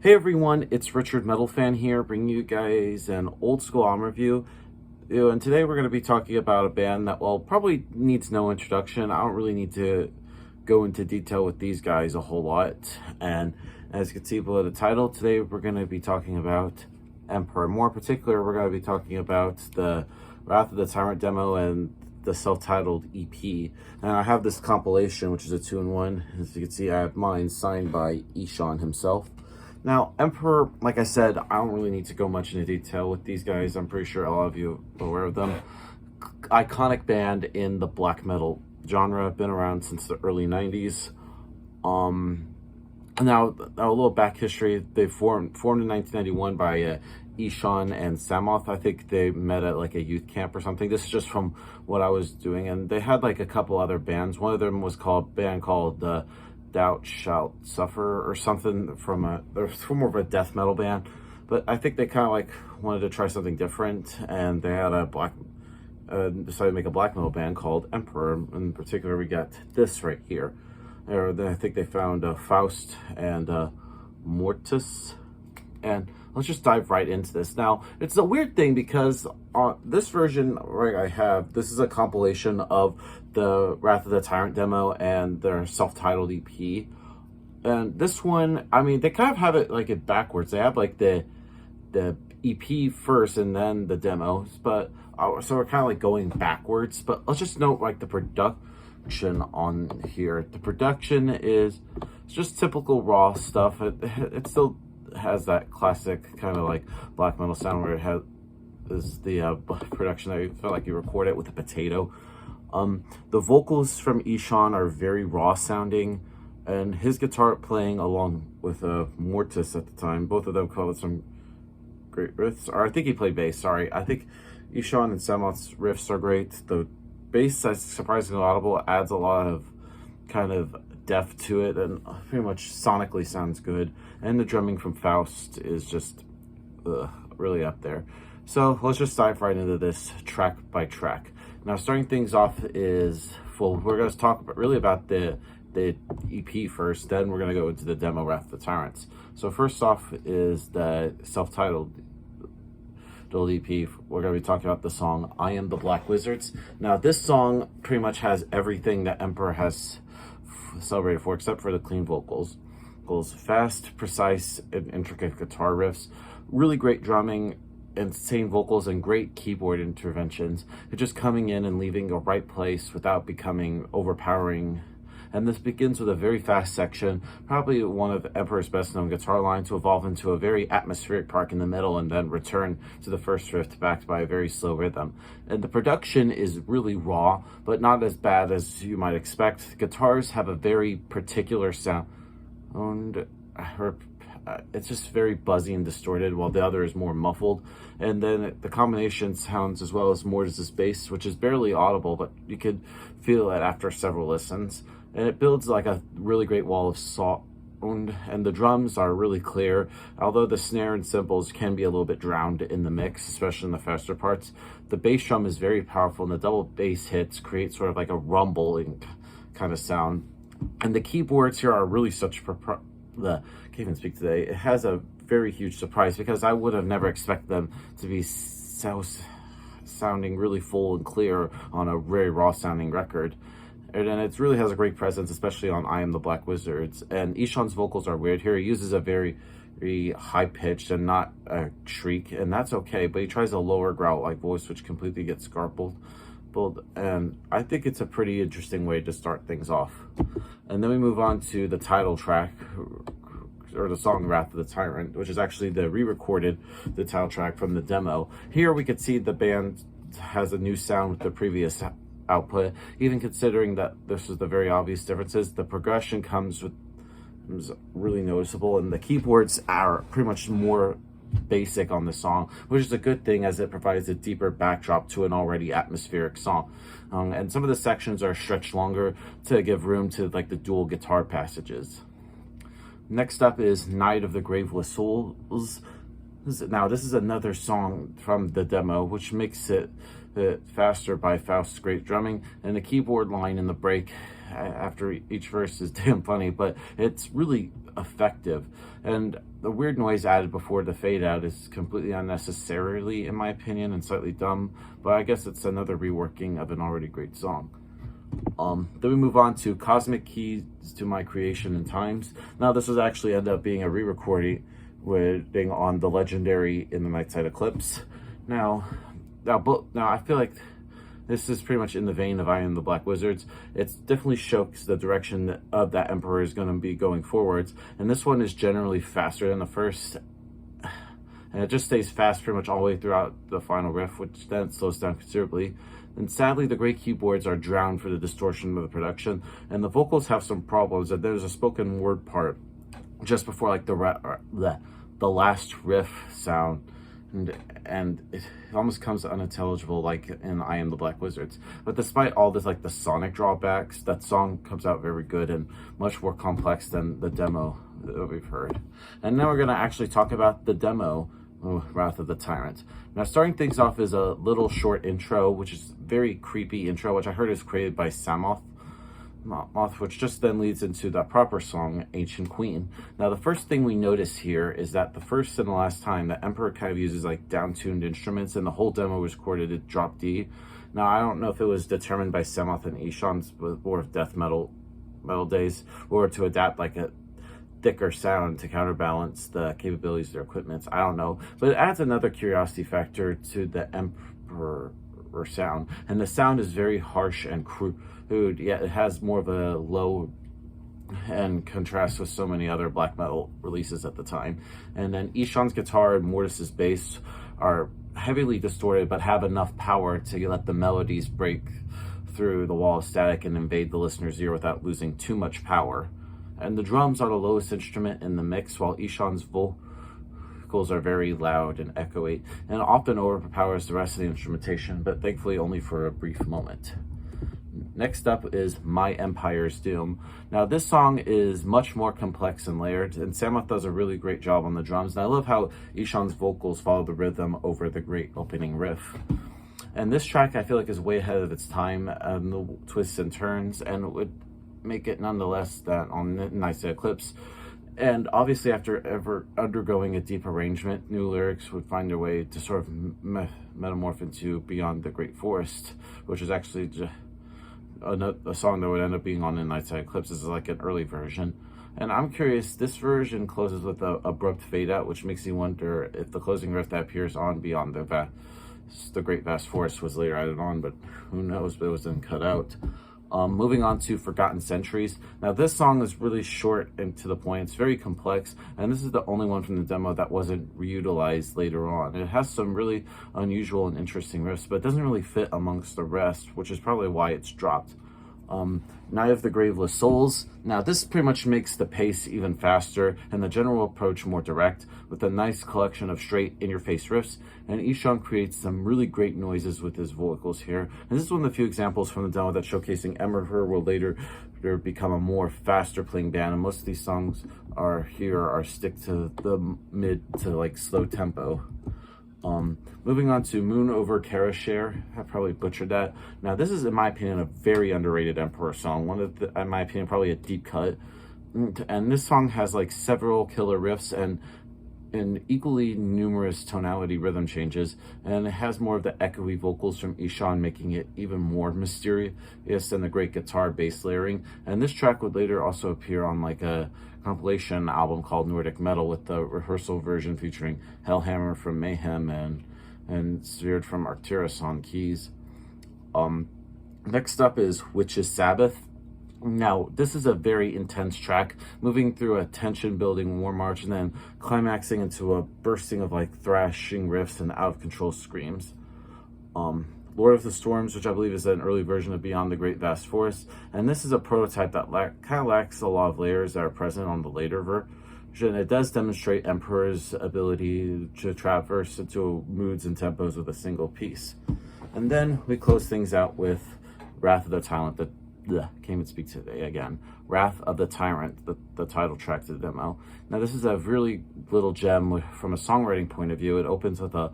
Hey everyone, it's Richard Metal Fan here, bringing you guys an old school album review. And today we're going to be talking about a band that, well, probably needs no introduction. I don't really need to go into detail with these guys a whole lot. And as you can see below the title, today we're going to be talking about Emperor. More in particular, we're going to be talking about the Wrath of the Tyrant demo and the self-titled EP. And I have this compilation, which is a 2-in-1. As you can see, I have mine signed by Ishan himself. Now, Emperor, like I said, I don't really need to go much into detail with these guys. I'm pretty sure a lot of you are aware of them. Iconic band in the black metal genre, been around since the early 90s. Now, a little back history. They formed in 1991 by Ishan and Samoth. I think they met at like a youth camp or something. This is just from what I was doing. And they had like a couple other bands. One of them was called Thou Shalt Suffer or something, they're more of a death metal band, but I think they kind of like wanted to try something different, and they had decided to make a black metal band called Emperor. In particular, we got this right here. I think they found Faust and Mortis, and let's just dive right into this. Now, it's a weird thing because this version I have, this is a compilation of the Wrath of the Tyrant demo and their self-titled EP. And this one, I mean, they kind of have it backwards. They have like the EP first and then the demos, but so we're kind of like going backwards. But let's just note like the production on here. The production is just typical raw stuff. It still has that classic kind of like black metal sound where it has the production that you felt like you record it with a potato. The vocals from Ishan are very raw sounding, and his guitar playing along with Mortis at the time. Both of them called some great riffs. Or I think he played bass, sorry. I think Ishan and Samoth's riffs are great. The bass is surprisingly audible, adds a lot of kind of depth to it, and pretty much sonically sounds good. And the drumming from Faust is just really up there. So let's just dive right into this track by track. Now, starting things off is we're going to talk really about the EP first, then we're going to go into the demo Wrath of the Tyrants. So first off is the self-titled EP. We're going to be talking about the song I Am the Black Wizards. Now, this song pretty much has everything that Emperor has celebrated for, except for the clean vocals. Fast, precise, and intricate guitar riffs, really great drumming, insane vocals, and great keyboard interventions. It's just coming in and leaving a right place without becoming overpowering. And this begins with a very fast section, probably one of Emperor's best known guitar lines, to evolve into a very atmospheric part in the middle and then return to the first riff backed by a very slow rhythm. And the production is really raw, but not as bad as you might expect. Guitars have a very particular sound, and it's just very buzzy and distorted, while the other is more muffled. And then the combination sounds as well as Mortis' bass, which is barely audible, but you could feel it after several listens. And it builds like a really great wall of sound, and the drums are really clear, although the snare and cymbals can be a little bit drowned in the mix, especially in the faster parts. The bass drum is very powerful, and the double bass hits create sort of like a rumbling kind of sound. And the keyboards here are really such can't even speak today. It has a very huge surprise because I would have never expected them to be sounding really full and clear on a very raw sounding record. And it really has a great presence, especially on I Am the Black Wizards. And Ishan's vocals are weird here. He uses a very, very high pitched and not a shriek, and that's okay, but he tries a lower growl like voice, which completely gets garbled. And I think it's a pretty interesting way to start things off. And then we move on to the title track, or the song Wrath of the Tyrant, which is actually the the title track from the demo. Here we could see the band has a new sound with the previous output, even considering that this is the very obvious differences. The progression is really noticeable, and the keyboards are pretty much more basic on the song, which is a good thing as it provides a deeper backdrop to an already atmospheric song. And some of the sections are stretched longer to give room to like the dual guitar passages. Next up is Night of the Graveless Souls. Now, this is another song from the demo, which makes it faster by Faust's great drumming, and the keyboard line in the break after each verse is damn funny, but it's really effective. And the weird noise added before the fade out is completely unnecessarily, in my opinion, and slightly dumb, but I guess it's another reworking of an already great song. Then we move on to Cosmic Keys to My Creation in Times. Now, this was actually ended up being a re-recording on the legendary In the Night Side Eclipse. Now I feel like this is pretty much in the vein of I Am the Black Wizards. It definitely shows the direction of that Emperor is going to be going forwards, and this one is generally faster than the first, and it just stays fast pretty much all the way throughout the final riff, which then slows down considerably. And sadly, the great keyboards are drowned for the distortion of the production, and the vocals have some problems. And there's a spoken word part just before like the last riff sound, and it almost comes unintelligible like in I Am the Black Wizards. But despite all this, like the sonic drawbacks, that song comes out very good and much more complex than the demo that we've heard. And now we're going to actually talk about the demo, Wrath of the Tyrant. Now, starting things off is a little short intro, which is very creepy intro, which I heard is created by Sabbath, which just then leads into the proper song, Ancient Queen. Now, the first thing we notice here is that the first and the last time the Emperor kind of uses like down-tuned instruments, and the whole demo was recorded at drop D. Now, I don't know if it was determined by Sabbath and Ishan's more of death metal days, or to adapt like a thicker sound to counterbalance the capabilities of their equipment. I don't know, but it adds another curiosity factor to the Emperor sound, and the sound is very harsh and crude, yet it has more of a low and contrast with so many other black metal releases at the time. And then Ishan's guitar and Mortis's bass are heavily distorted but have enough power to let the melodies break through the wall of static and invade the listener's ear without losing too much power. And the drums are the lowest instrument in the mix, while Ishan's vocals are very loud and echoey, and often overpowers the rest of the instrumentation, but thankfully only for a brief moment. Next up is My Empire's Doom. Now, this song is much more complex and layered, and Sabbath does a really great job on the drums, and I love how Ishan's vocals follow the rhythm over the great opening riff. And this track, I feel like, is way ahead of its time, and the twists and turns, and would make it nonetheless that on Night Side Eclipse. And obviously, after ever undergoing a deep arrangement, new lyrics would find their way to sort of metamorph into Beyond the Great Forest, which is actually just a song that would end up being on the Night Side Eclipse. This is like an early version. And I'm curious, this version closes with an abrupt fade out, which makes me wonder if the closing riff that appears on Beyond the Great Vast Forest was later added on, but who knows, but it was then cut out. Moving on to Forgotten Centuries. Now, this song is really short and to the point. It's very complex, and this is the only one from the demo that wasn't reutilized later on. It has some really unusual and interesting riffs, but it doesn't really fit amongst the rest, which is probably why it's dropped. Night of the Graveless Souls. Now, this pretty much makes the pace even faster and the general approach more direct, with a nice collection of straight in-your-face riffs, and Ishan creates some really great noises with his vocals here. And this is one of the few examples from the demo that showcasing Emperor will later become a more faster playing band, and most of these songs are stick to the mid to like slow tempo. Moving on to Moon Over Karashare. I probably butchered that. Now, this is, in my opinion, a very underrated Emperor song. In my opinion, probably a deep cut. And this song has like several killer riffs and equally numerous tonality rhythm changes. And it has more of the echoey vocals from Ishan, making it even more mysterious than the great guitar bass layering. And this track would later also appear on like a compilation album called Nordic Metal, with the rehearsal version featuring Hellhammer from Mayhem and Sphered from Arcturus on keys. Next up is Witch's Sabbath. Now, this is a very intense track, moving through a tension-building war march and then climaxing into a bursting of like thrashing riffs and out-of-control screams. Lord of the Storms, which I believe is an early version of Beyond the Great Vast Forest, and this is a prototype that kind of lacks a lot of layers that are present on the later version. It does demonstrate Emperor's ability to traverse into moods and tempos with a single piece. And then we close things out with Wrath of the can't even speak today again. Wrath of the Tyrant, the title track to the demo. Now this is a really little gem from a songwriting point of view. It opens with a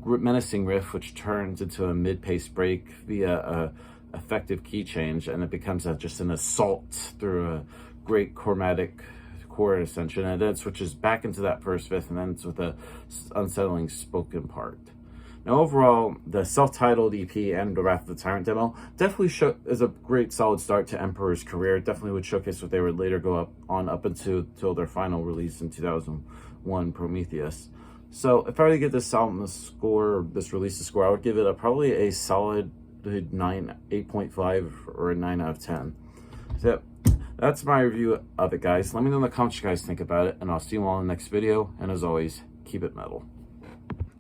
menacing riff, which turns into a mid-pace break via a effective key change, and it becomes just an assault through a great chromatic chord ascension, and then it switches back into that first fifth, and then it's with a unsettling spoken part. Now overall, the self-titled EP and the Wrath of the Tyrant demo definitely is a great solid start to Emperor's career. It definitely would showcase what they would later go up until their final release in 2001, Prometheus. So if I were to give this album a score, this release a score, I would give it probably a solid 8.5 or a 9 out of 10. So that's my review of it, guys. Let me know in the comments what you guys think about it, and I'll see you all in the next video. And as always, keep it metal.